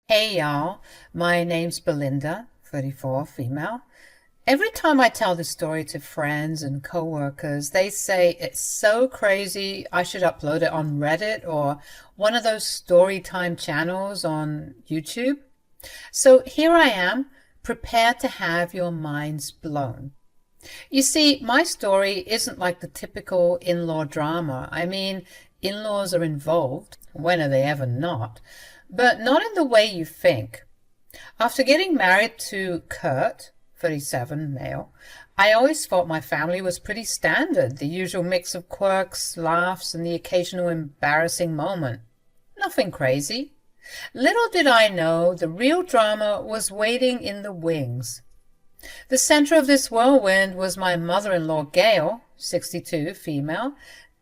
Hey y'all, my name's Belinda, 34, female. Every time I tell this story to friends and coworkers, they say it's so crazy I should upload it on Reddit or one of those story time channels on YouTube. So here I am, prepared to have your minds blown. You see, my story isn't like the typical in-law drama. I mean, in-laws are involved. When are they ever not? But not in the way you think. After getting married to Kurt, 37, male, I always thought my family was pretty standard, the usual mix of quirks, laughs, and the occasional embarrassing moment. Nothing crazy. Little did I know the real drama was waiting in the wings. The center of this whirlwind was my mother-in-law, Gail, 62, female,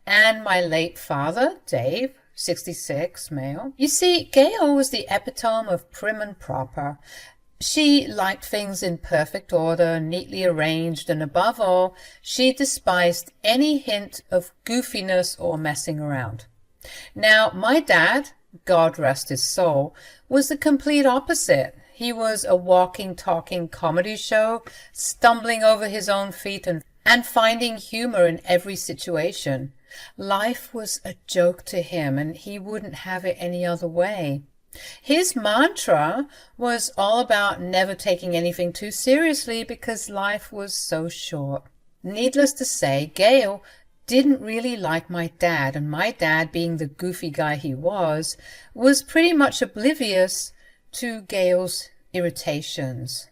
and my late father, Dave, 66, male. You see, Gail was the epitome of prim and proper. She liked things in perfect order, neatly arranged, and above all, she despised any hint of goofiness or messing around. Now, my dad, God rest his soul, was the complete opposite. He was a walking, talking comedy show, stumbling over his own feet and finding humor in every situation. Life was a joke to him, and he wouldn't have it any other way. His mantra was all about never taking anything too seriously because life was so short. Needless to say, Gail didn't really like my dad, and my dad, being the goofy guy he was pretty much oblivious to Gail's irritations.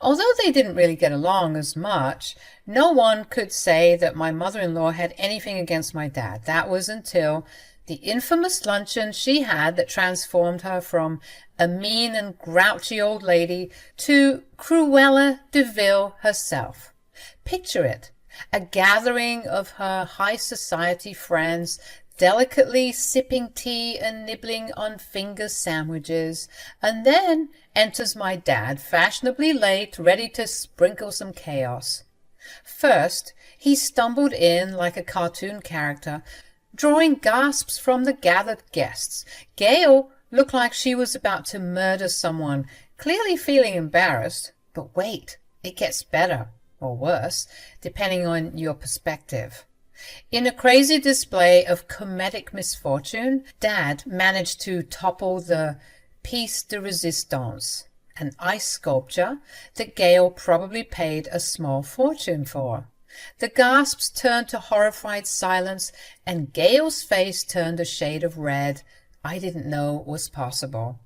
Although they didn't really get along as much, no one could say that my mother-in-law had anything against my dad. That was until the infamous luncheon she had that transformed her from a mean and grouchy old lady to Cruella de Vil herself. Picture it, a gathering of her high society friends, delicately sipping tea and nibbling on finger sandwiches, and then enters my dad, fashionably late, ready to sprinkle some chaos. First, he stumbled in like a cartoon character, drawing gasps from the gathered guests. Gail looked like she was about to murder someone, clearly feeling embarrassed. But wait, it gets better, or worse, depending on your perspective. In a crazy display of comedic misfortune, Dad managed to topple the Piece de Resistance, an ice sculpture that Gail probably paid a small fortune for. The gasps turned to horrified silence, and Gail's face turned a shade of red I didn't know was possible.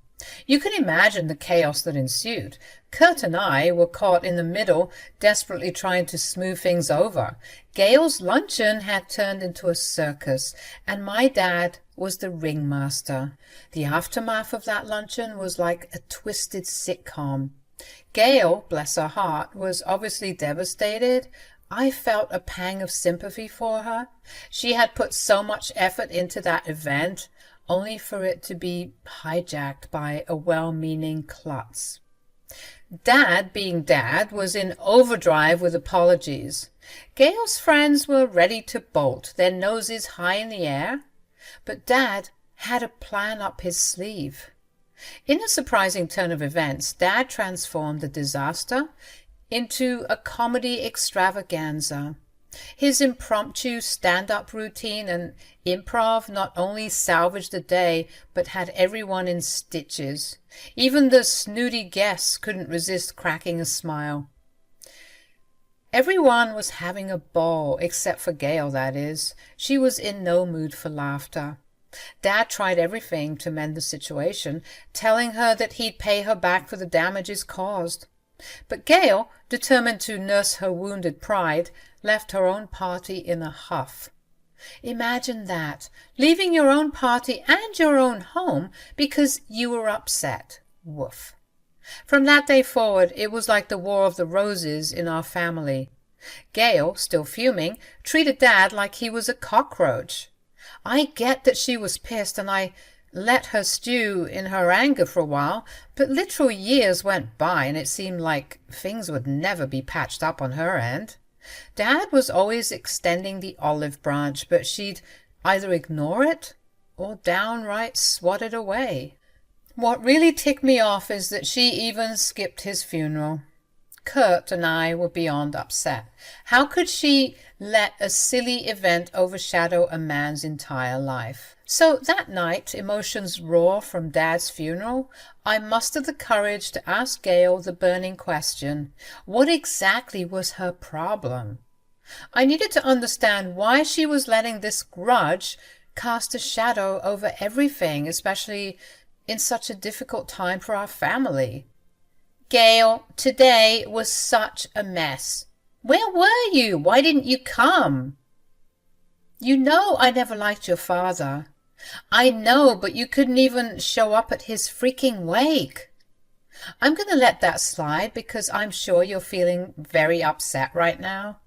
You can imagine the chaos that ensued. Kurt and I were caught in the middle, desperately trying to smooth things over. Gail's luncheon had turned into a circus, and my dad was the ringmaster. The aftermath of that luncheon was like a twisted sitcom. Gail, bless her heart, was obviously devastated. I felt a pang of sympathy for her. She had put so much effort into that event, only for it to be hijacked by a well-meaning klutz. Dad, being Dad, was in overdrive with apologies. Gail's friends were ready to bolt, their noses high in the air, but Dad had a plan up his sleeve. In a surprising turn of events, Dad transformed the disaster into a comedy extravaganza. His impromptu stand-up routine and improv not only salvaged the day, but had everyone in stitches. Even the snooty guests couldn't resist cracking a smile. Everyone was having a ball, except for Gail, that is. She was in no mood for laughter. Dad tried everything to mend the situation, telling her that he'd pay her back for the damages caused. But Gail, determined to nurse her wounded pride, left her own party in a huff. Imagine that, leaving your own party and your own home because you were upset. Woof. From that day forward, it was like the War of the Roses in our family. Gail, still fuming, treated Dad like he was a cockroach. I get that she was pissed, and I let her stew in her anger for a while, but literal years went by and it seemed like things would never be patched up on her end. Dad was always extending the olive branch, but she'd either ignore it or downright swat it away. What really ticked me off is that she even skipped his funeral. Kurt and I were beyond upset. How could she let a silly event overshadow a man's entire life? So that night, emotions raw from Dad's funeral, I mustered the courage to ask Gail the burning question: what exactly was her problem? I needed to understand why she was letting this grudge cast a shadow over everything, especially in such a difficult time for our family. Gail, today was such a mess. Where were you? Why didn't you come? You know I never liked your father. I know, but you couldn't even show up at his freaking wake. I'm going to let that slide because I'm sure you're feeling very upset right now.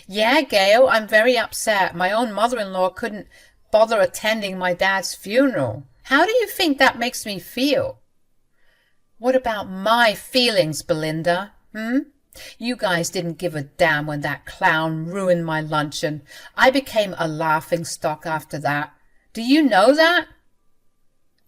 Yeah, Gail, I'm very upset. My own mother-in-law couldn't bother attending my dad's funeral. How do you think that makes me feel? What about my feelings, Belinda? You guys didn't give a damn when that clown ruined my luncheon. I became a laughingstock after that. Do you know that?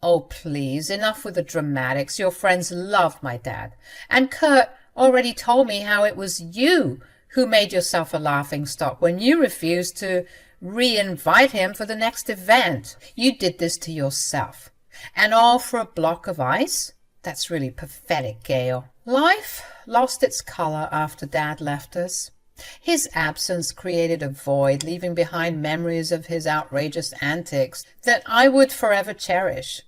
Oh, please, enough with the dramatics. Your friends loved my dad. And Kurt already told me how it was you who made yourself a laughingstock when you refused to re-invite him for the next event. You did this to yourself. And all for a block of ice? That's really pathetic, Gail. Life lost its color after Dad left us. His absence created a void, leaving behind memories of his outrageous antics that I would forever cherish.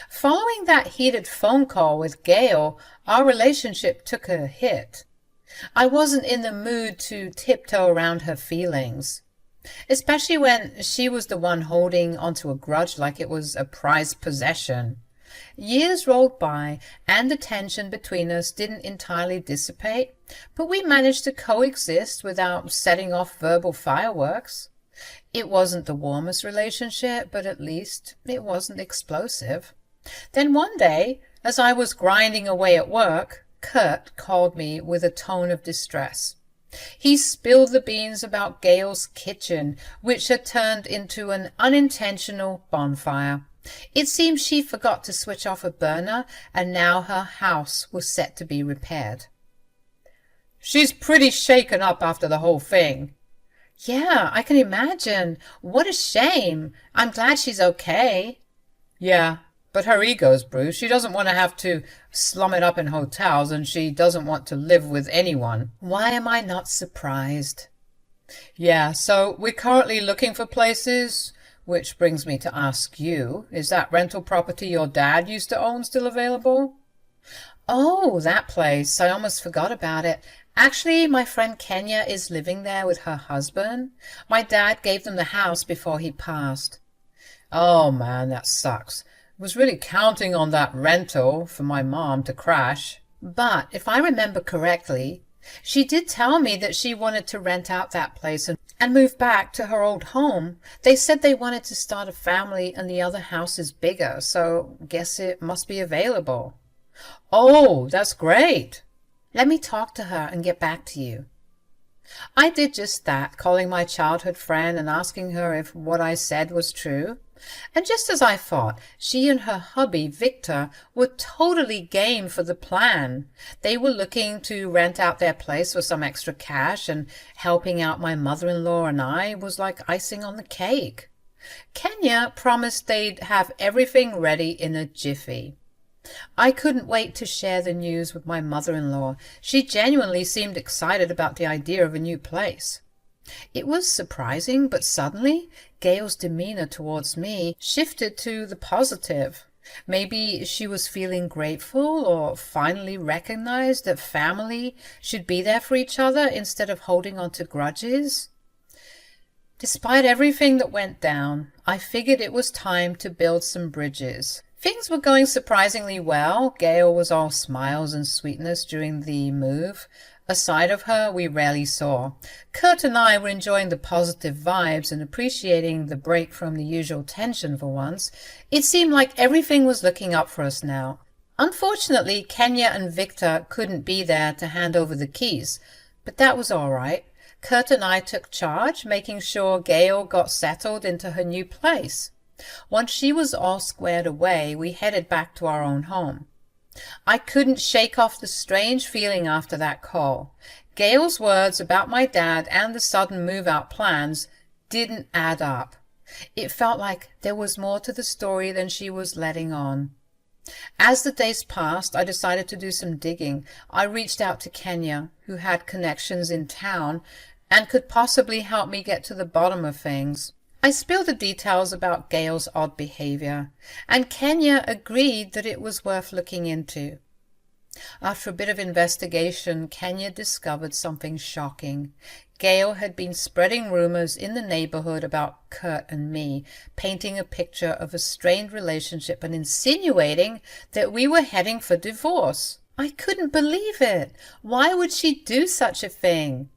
Following that heated phone call with Gail, our relationship took a hit. I wasn't in the mood to tiptoe around her feelings, especially when she was the one holding onto a grudge like it was a prized possession. Years rolled by, and the tension between us didn't entirely dissipate, but we managed to coexist without setting off verbal fireworks. It wasn't the warmest relationship, but at least it wasn't explosive. Then one day, as I was grinding away at work, Kurt called me with a tone of distress. He spilled the beans about Gail's kitchen, which had turned into an unintentional bonfire. It seemed she forgot to switch off a burner, and now her house was set to be repaired. She's pretty shaken up after the whole thing. Yeah, I can imagine. What a shame. I'm glad she's okay. Yeah, but her ego's bruised. She doesn't want to have to slum it up in hotels, and she doesn't want to live with anyone. Why am I not surprised? Yeah, so we're currently looking for places. Which brings me to ask you, is that rental property your dad used to own still available? Oh, that place. I almost forgot about it. Actually, my friend Kenya is living there with her husband. My dad gave them the house before he passed. Oh, man, that sucks. I was really counting on that rental for my mom to crash. But if I remember correctly, she did tell me that she wanted to rent out that place and move back to her old home. They said they wanted to start a family and the other house is bigger, so guess it must be available. Oh, that's great. Let me talk to her and get back to you. I did just that, calling my childhood friend and asking her if what I said was true. And just as I thought, she and her hubby, Victor, were totally game for the plan. They were looking to rent out their place for some extra cash, and helping out my mother-in-law and I was like icing on the cake. Kenya promised they'd have everything ready in a jiffy. I couldn't wait to share the news with my mother-in-law. She genuinely seemed excited about the idea of a new place. It was surprising, but suddenly Gail's demeanor towards me shifted to the positive. Maybe she was feeling grateful or finally recognized that family should be there for each other instead of holding on to grudges. Despite everything that went down, I figured it was time to build some bridges. Things were going surprisingly well. Gail was all smiles and sweetness during the move. A side of her we rarely saw. Kurt and I were enjoying the positive vibes and appreciating the break from the usual tension for once. It seemed like everything was looking up for us now. Unfortunately, Kenya and Victor couldn't be there to hand over the keys, but that was all right. Kurt and I took charge, making sure Gail got settled into her new place. Once she was all squared away, we headed back to our own home. I couldn't shake off the strange feeling after that call. Gail's words about my dad and the sudden move-out plans didn't add up. It felt like there was more to the story than she was letting on. As the days passed, I decided to do some digging. I reached out to Kenya, who had connections in town and could possibly help me get to the bottom of things. I spilled the details about Gail's odd behavior, and Kenya agreed that it was worth looking into. After a bit of investigation, Kenya discovered something shocking. Gail had been spreading rumors in the neighborhood about Kurt and me, painting a picture of a strained relationship and insinuating that we were heading for divorce. I couldn't believe it. Why would she do such a thing?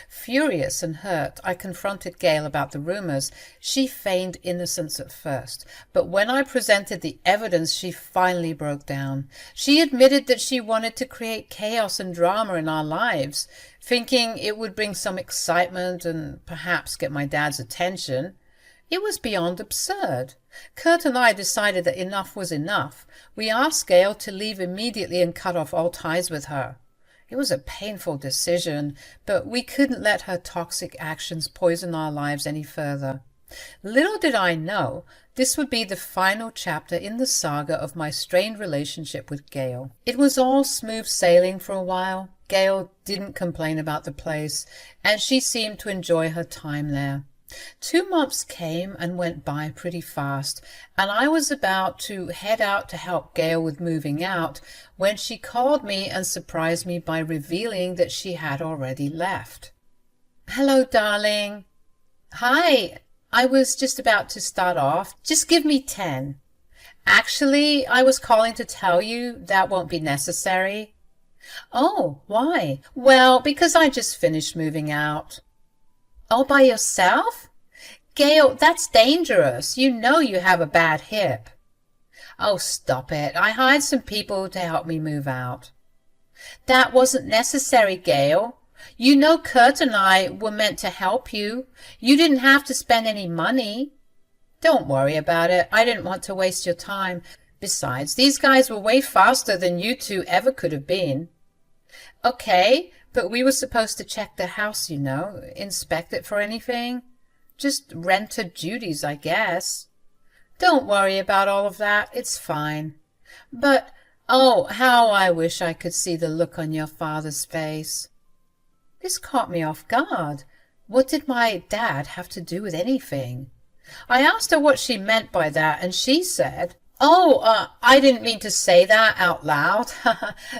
Furious and hurt, I confronted Gail about the rumors. She feigned innocence at first, but when I presented the evidence, she finally broke down. She admitted that she wanted to create chaos and drama in our lives, thinking it would bring some excitement and perhaps get my dad's attention. It was beyond absurd. Kurt and I decided that enough was enough. We asked Gail to leave immediately and cut off all ties with her. It was a painful decision, but we couldn't let her toxic actions poison our lives any further. Little did I know, this would be the final chapter in the saga of my strained relationship with Gail. It was all smooth sailing for a while. Gail didn't complain about the place, and she seemed to enjoy her time there. 2 months came and went by pretty fast, and I was about to head out to help Gail with moving out when she called me and surprised me by revealing that she had already left. "Hello, darling." "Hi, I was just about to start off. Just give me 10. "Actually, I was calling to tell you that won't be necessary." "Oh, why?" "Well, because I just finished moving out." "All by yourself? Gail, that's dangerous. You know you have a bad hip." "Oh, stop it. I hired some people to help me move out." "That wasn't necessary, Gail. You know Kurt and I were meant to help you. You didn't have to spend any money." "Don't worry about it. I didn't want to waste your time. Besides, these guys were way faster than you two ever could have been." "Okay, but we were supposed to check the house, you know, inspect it for anything. Just renter duties, I guess." "Don't worry about all of that. It's fine." "But, oh, how I wish I could see the look on your father's face." This caught me off guard. What did my dad have to do with anything? I asked her what she meant by that, and she said, "Oh, I didn't mean to say that out loud."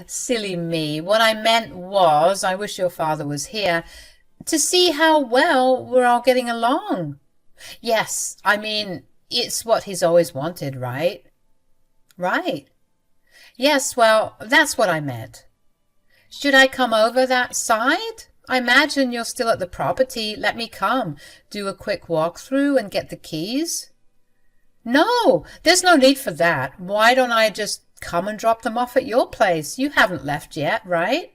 Silly me. What I meant was, I wish your father was here to see how well we're all getting along. Yes, I mean, it's what he's always wanted, right? Right. Yes, well, that's what I meant. Should I come over that side? I imagine you're still at the property. Let me come, do a quick walkthrough and get the keys. No, there's no need for that. Why don't I just come and drop them off at your place? You haven't left yet, right?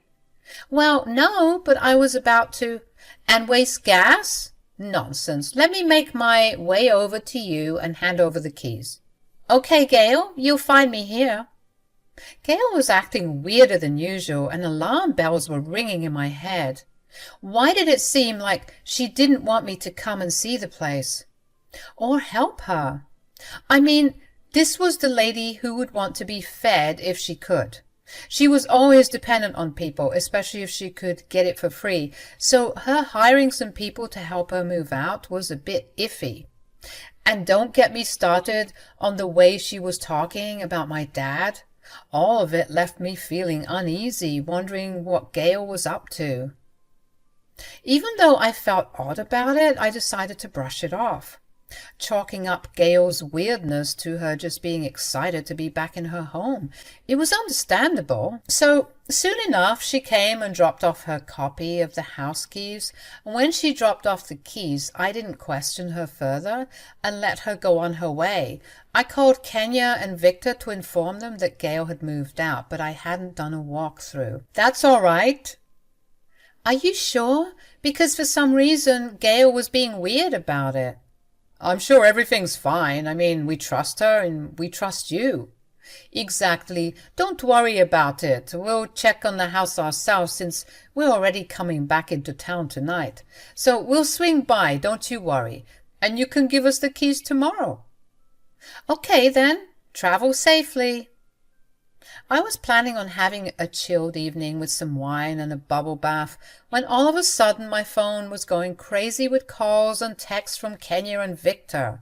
Well, no, but I was about to. And waste gas? Nonsense. Let me make my way over to you and hand over the keys. Okay, Gail, you'll find me here. Gail was acting weirder than usual, and alarm bells were ringing in my head. Why did it seem like she didn't want me to come and see the place? Or help her? I mean, this was the lady who would want to be fed if she could. She was always dependent on people, especially if she could get it for free, so her hiring some people to help her move out was a bit iffy. And don't get me started on the way she was talking about my dad. All of it left me feeling uneasy, wondering what Gail was up to. Even though I felt odd about it, I decided to brush it off, chalking up Gail's weirdness to her just being excited to be back in her home. It was understandable. So soon enough, she came and dropped off her copy of the house keys. And when she dropped off the keys, I didn't question her further and let her go on her way. I called Kenya and Victor to inform them that Gail had moved out, but I hadn't done a walkthrough. That's all right. Are you sure? Because for some reason, Gail was being weird about it. I'm sure everything's fine. I mean, we trust her and we trust you. Exactly. Don't worry about it. We'll check on the house ourselves since we're already coming back into town tonight. So we'll swing by, don't you worry. And you can give us the keys tomorrow. Okay then. Travel safely. I was planning on having a chilled evening with some wine and a bubble bath when all of a sudden my phone was going crazy with calls and texts from Kenya and Victor.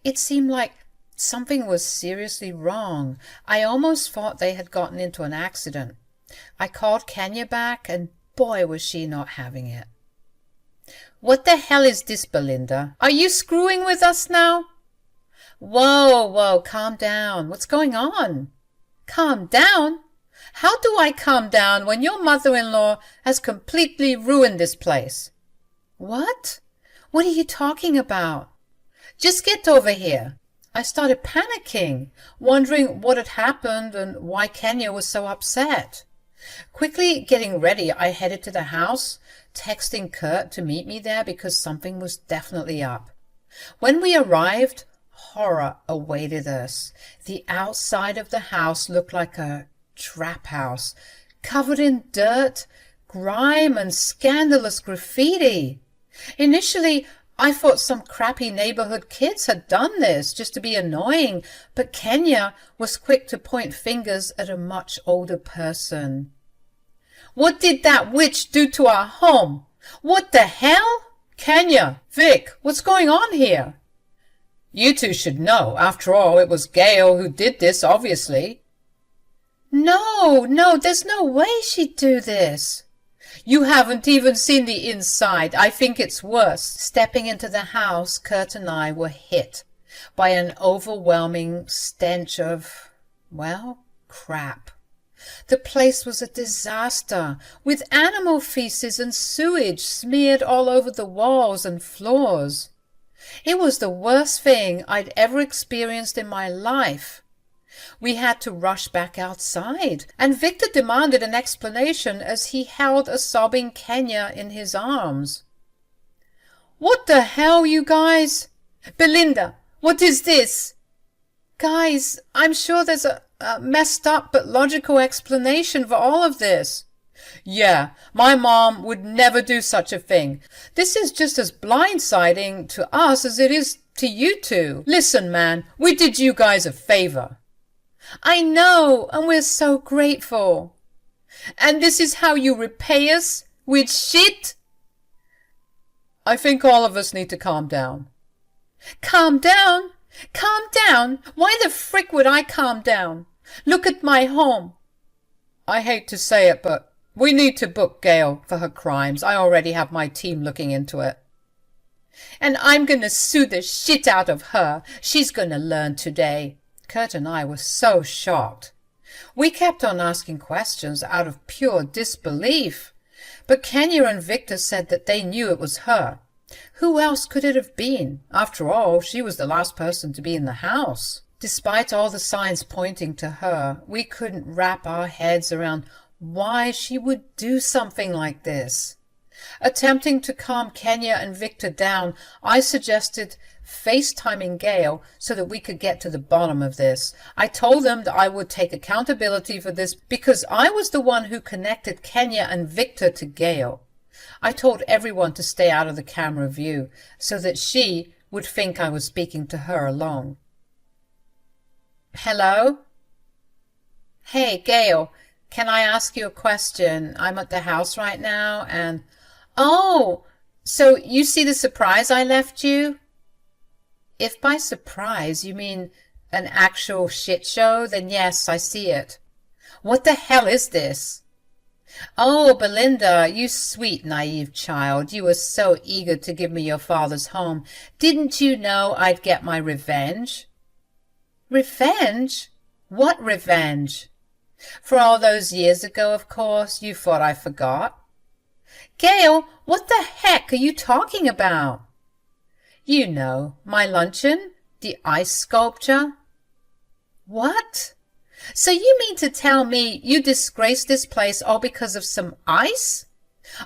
It seemed like something was seriously wrong. I almost thought they had gotten into an accident. I called Kenya back and boy was she not having it. What the hell is this, Belinda? Are you screwing with us now? Whoa, calm down. What's going on? Calm down? How do I calm down when your mother-in-law has completely ruined this place? What? What are you talking about? Just get over here. I started panicking, wondering what had happened and why Kenya was so upset. Quickly getting ready, I headed to the house, texting Kurt to meet me there because something was definitely up. When we arrived, horror awaited us. The outside of the house looked like a trap house, covered in dirt, grime, and scandalous graffiti. Initially, I thought some crappy neighborhood kids had done this just to be annoying, but Kenya was quick to point fingers at a much older person. What did that witch do to our home? What the hell? Kenya, Vic, what's going on here? You two should know. After all, it was Gail who did this, obviously. No, there's no way she'd do this. You haven't even seen the inside. I think it's worse. Stepping into the house, Kurt and I were hit by an overwhelming stench of, well, crap. The place was a disaster, with animal feces and sewage smeared all over the walls and floors. It was the worst thing I'd ever experienced in my life. We had to rush back outside, and Victor demanded an explanation as he held a sobbing Kenya in his arms. What the hell, you guys? Belinda, what is this? Guys, I'm sure there's a messed up but logical explanation for all of this. Yeah, my mom would never do such a thing. This is just as blindsiding to us as it is to you two. Listen, man, we did you guys a favor. I know, and we're so grateful. And this is how you repay us? With shit? I think all of us need to calm down. Calm down? Calm down? Why the frick would I calm down? Look at my home. I hate to say it, but we need to book Gail for her crimes. I already have my team looking into it. And I'm gonna sue the shit out of her. She's gonna learn today. Kurt and I were so shocked. We kept on asking questions out of pure disbelief. But Kenya and Victor said that they knew it was her. Who else could it have been? After all, she was the last person to be in the house. Despite all the signs pointing to her, we couldn't wrap our heads around why she would do something like this. Attempting to calm Kenya and Victor down, I suggested FaceTiming Gail so that we could get to the bottom of this. I told them that I would take accountability for this because I was the one who connected Kenya and Victor to Gail. I told everyone to stay out of the camera view so that she would think I was speaking to her alone. Hello? Hey, Gail, can I ask you a question? I'm at the house right now and... Oh, so you see the surprise I left you? If by surprise you mean an actual shit show, then yes, I see it. What the hell is this? Oh, Belinda, you sweet, naive child. You were so eager to give me your father's home. Didn't you know I'd get my revenge? Revenge? What revenge? For all those years ago, of course. You thought I forgot. Gail, what the heck are you talking about? You know, my luncheon, the ice sculpture. What? So you mean to tell me you disgraced this place all because of some ice?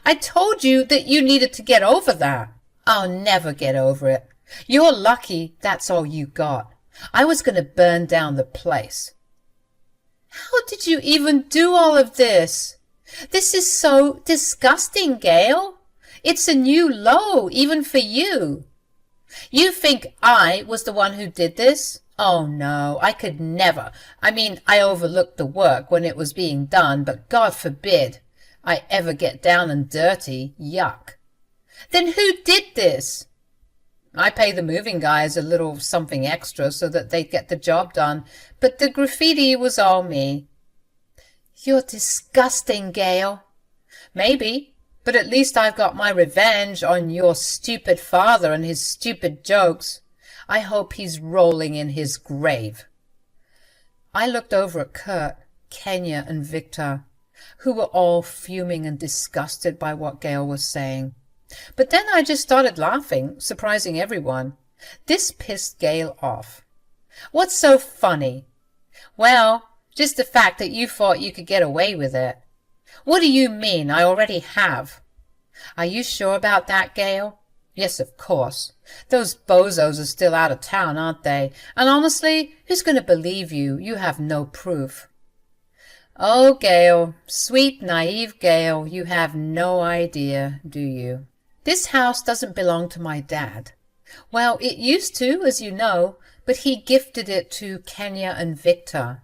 I told you that you needed to get over that. I'll never get over it. You're lucky that's all you got. I was going to burn down the place. How did you even do all of this? This is so disgusting, Gail. It's a new low, even for you. You think I was the one who did this? Oh, no, I could never. I mean, I overlooked the work when it was being done, but God forbid I ever get down and dirty. Yuck. Then who did this? I pay the moving guys a little something extra so that they'd get the job done, but the graffiti was all me. You're disgusting, Gail. Maybe, but at least I've got my revenge on your stupid father and his stupid jokes. I hope he's rolling in his grave. I looked over at Kurt, Kenya, and Victor, who were all fuming and disgusted by what Gail was saying. But then I just started laughing, surprising everyone. This pissed Gail off. What's so funny? Well, just the fact that you thought you could get away with it. What do you mean? I already have. Are you sure about that, Gail? Yes, of course. Those bozos are still out of town, aren't they? And honestly, who's going to believe you? You have no proof. Oh, Gail, sweet, naive Gail, you have no idea, do you? This house doesn't belong to my dad. Well, it used to, as you know, but he gifted it to Kenya and Victor.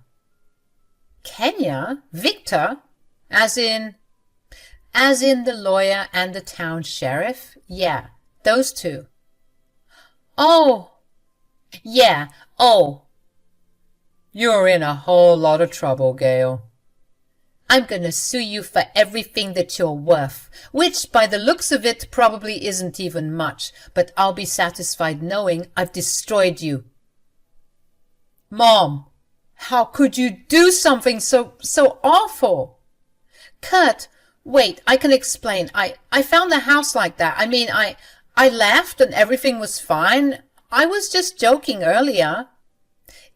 Kenya? Victor? As in the lawyer and the town sheriff? Yeah, those two. Oh, yeah, oh. You're in a whole lot of trouble, Gail. I'm going to sue you for everything that you're worth, which, by the looks of it, probably isn't even much, but I'll be satisfied knowing I've destroyed you. Mom, how could you do something so awful? Kurt, wait, I can explain. I found the house like that. I mean, I left and everything was fine. I was just joking earlier.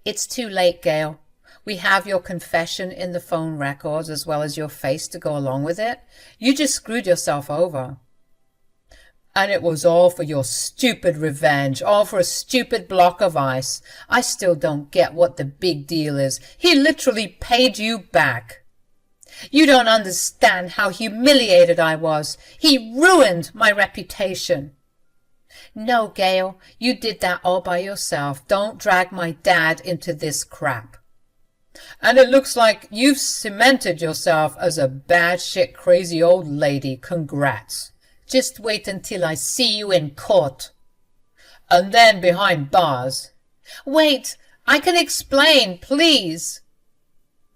It's too late, Gail. We have your confession in the phone records as well as your face to go along with it. You just screwed yourself over. And it was all for your stupid revenge, all for a stupid block of ice. I still don't get what the big deal is. He literally paid you back. You don't understand how humiliated I was. He ruined my reputation. No, Gail, you did that all by yourself. Don't drag my dad into this crap. And it looks like you've cemented yourself as a bad shit crazy old lady. Congrats. Just wait until I see you in court. And then behind bars. Wait, I can explain, please.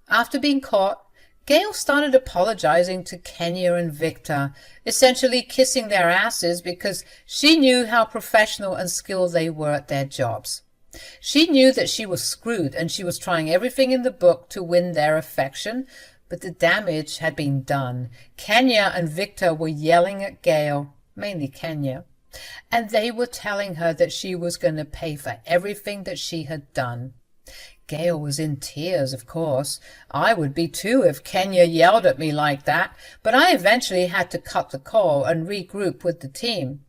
After being caught, Gail started apologizing to Kenya and Victor, essentially kissing their asses because she knew how professional and skilled they were at their jobs. She knew that she was screwed and she was trying everything in the book to win their affection, but the damage had been done. Kenya and Victor were yelling at Gail, mainly Kenya, and they were telling her that she was going to pay for everything that she had done. Gail was in tears, of course. I would be too if Kenya yelled at me like that, but I eventually had to cut the call and regroup with the team.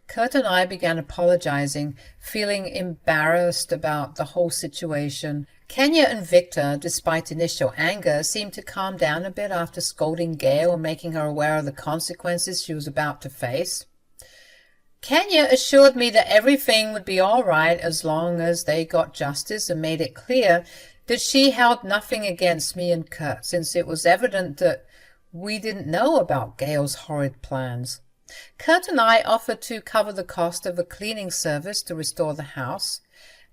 Kurt and I began apologizing, feeling embarrassed about the whole situation. Kenya and Victor, despite initial anger, seemed to calm down a bit after scolding Gail and making her aware of the consequences she was about to face. Kenya assured me that everything would be all right as long as they got justice and made it clear that she held nothing against me and Kurt, since it was evident that we didn't know about Gail's horrid plans. Kurt and I offered to cover the cost of a cleaning service to restore the house,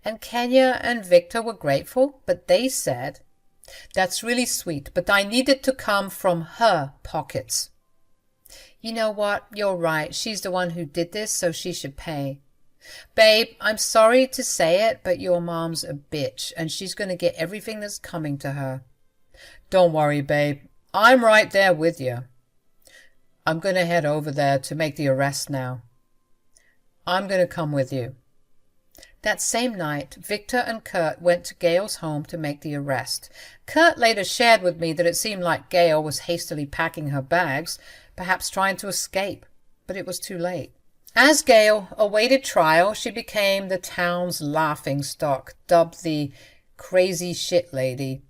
and Kenya and Victor were grateful, but they said, "That's really sweet, but I need it to come from her pockets." You know what? You're right. She's the one who did this, so she should pay. Babe, I'm sorry to say it, but your mom's a bitch, and she's going to get everything that's coming to her. Don't worry, babe. I'm right there with you. I'm going to head over there to make the arrest now. I'm going to come with you. That same night, Victor and Kurt went to Gail's home to make the arrest. Kurt later shared with me that it seemed like Gail was hastily packing her bags, perhaps trying to escape, but it was too late. As Gail awaited trial, she became the town's laughingstock, dubbed the crazy shit lady.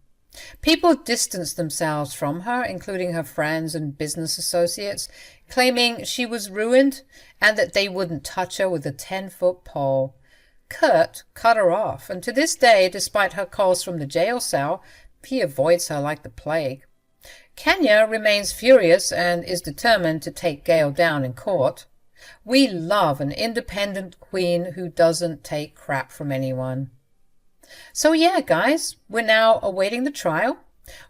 People distanced themselves from her, including her friends and business associates, claiming she was ruined and that they wouldn't touch her with a 10-foot pole. Kurt cut her off, and to this day, despite her calls from the jail cell, he avoids her like the plague. Kenya remains furious and is determined to take Gail down in court. We love an independent queen who doesn't take crap from anyone. So yeah, guys, we're now awaiting the trial.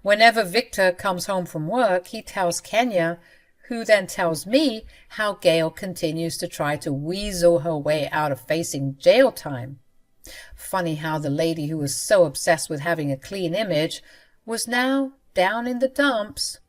Whenever Victor comes home from work, he tells Kenya, who then tells me how Gail continues to try to weasel her way out of facing jail time. Funny how the lady who was so obsessed with having a clean image was now down in the dumps.